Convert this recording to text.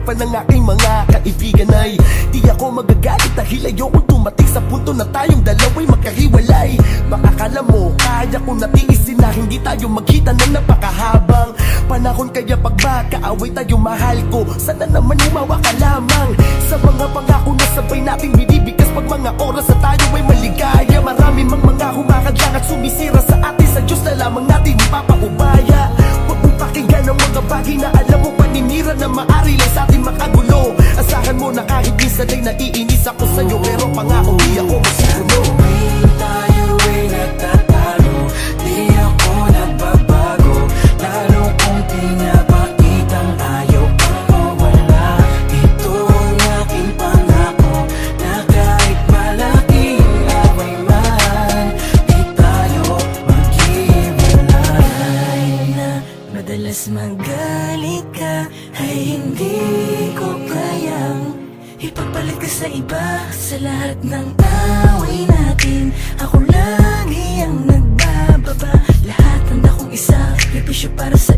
pa ng aking mga kaibigan ay di ako magagalit dahil ayokong dumating sa punto na tayong dalawa'y magkahiwalay. Makakala mo, kaya kong natiisin na hindi tayo magkita ng napakahabang panahon. Kaya pag magkaaway tayo mahal ko, sana naman umawa ka lamang sa mga pangako na sabay nating binibigkas pag mga oras na tayo ay maligaya. Marami mang mga humakadlang at sumisira sa atin, sa Diyos na lamang natin ipapaubaya. Huwag mong pakinggan ang mga bagay na alam mo paninira na maari lang sa atin makagulo. Asahan mo na kahit minsan ay naiinis ako sa'yo, pero pangako di ako masigulo. Tayo ay nagtatalo, di ako nagbabago, lalo kung pinapakitang ayaw kang mawala. Ito ang aking pangako, na kahit malaking away man, di tayo maghiwalay. Na madalas magalit ka, ay hindi ko kayang ipagpalit ka sa iba. Sa lahat ng away natin, ako lagi ang nagbababa. Lahat handa kong isakripisyo para sa